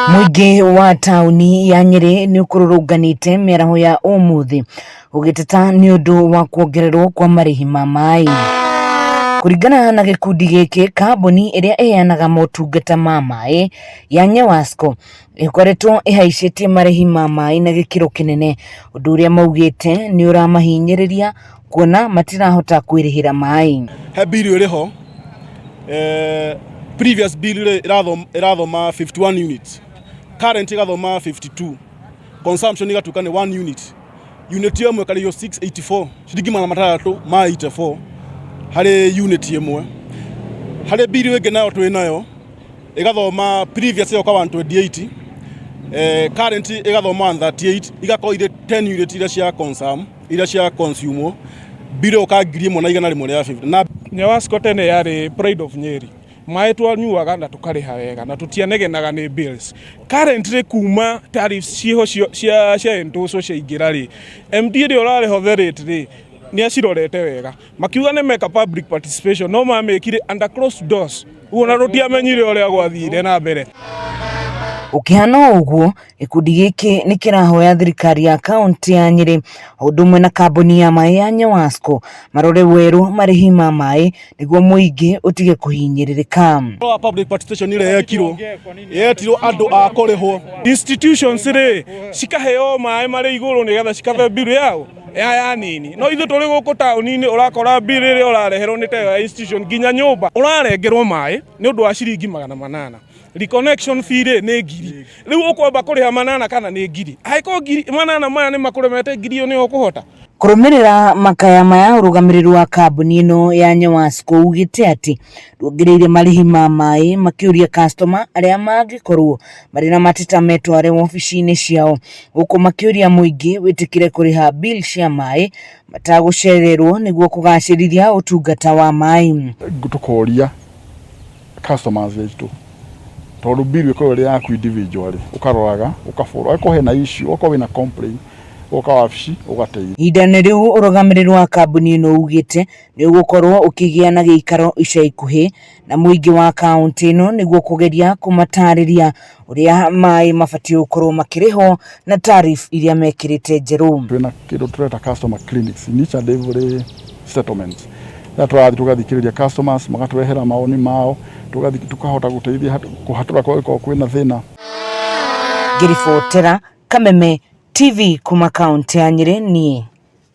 Muingi wa tauni ya Nyeri ni ukururunganite mĩaraho ya umuthi ugiteta ni undu wa kuongererwo kwa marihi ma maai. Kuringana na gikundi giki, kambuni iria iheanaga motungata ma maai ya NYEWASCO ikoretwo ihaicetie marihi ma maai na gikiro kinene, undu uria maugite ni uramahinyiriria kuona matirahota kwirihira maai. He bill iriho previous bill irathoma 51 units, current irathoma 52, consumption igatuka ni 1 unit. Unit yemwe kali yo 684 shilingi magana ma 84 hari unit yemwe. Hari bill wege nayo twinayo igathoma previous yo kwa 128, current igathoma 38, igakoire 10 unit ira cia consume bill ukagiri mo na igana rimwe ya 50. Na NYEWASCO tene yari pride of Nyeri. Maai twanyuaga na tukariha wega na tutianegenaga ni bills. Currently kuma tariffs ciho cia endoso cia ingirari MD ri urare hotherate ri ni acirorete wega makiuga ne make public participation no mamekire under closed doors uona rutiamenyire uria gwathire na mbere. Ukihana uguo, gikundi giki ni kirahoya thirikari ya kaunti ya Nyeri udumwe na kambuni ya maai ya NYEWASCO marore weru marihi ma maai niguo muingi utige kuhinyiririka. Public participation ile yetirwo andu akorehwo institutions ri cikaheo maai mari iguru nigetha cikabe bill yao ya nini no ithu turi guku tauni-ini urakora bill ri urareherwo ni ta institution ginya nyumba urarengerwo maai ni undu wa ciringi 800. Reconnection fee ni ngiri. Riu ukwamba kuriha 800 kana ni ngiri. Haiko ngiri 800 maya ni makuremete ngiri yo ni ukuhota. Kurumirira makaya maya urugamirirwa wa kambuni ino ya NYEWASCO ugite ati ruongereire marihi ma maai makiuria customer aria mangikorwo mari na matita metware ofici-ini ciao guku makiuria muingi witikire kuriha bill cia maai matagucererwo niguo kugacirithia utungata wa maai. Tukoria customers wetu tondu bill iko ri yaku individually ukaroraga ukaforo iko hena issue uko wina complaint ukawabici ugateithia. Idane riu urugamirirwa wa kambuni ino ugite ni ugukorwo ukigia na giikaro ica ikuhi na muingi wa kaunti ino niguo kugeria kumatariria uria maai mabati ukorwo makiriho na tariff iria mekirite njeru. Twina kindu tureta customer clinics in each and every settlement. Twathi tugathikiriria customers magaturehera maoni mao tukahota guteithia kuhatura kwa kwina thina. Girifotera Kameme TV kuma kaunti ya Nyeri.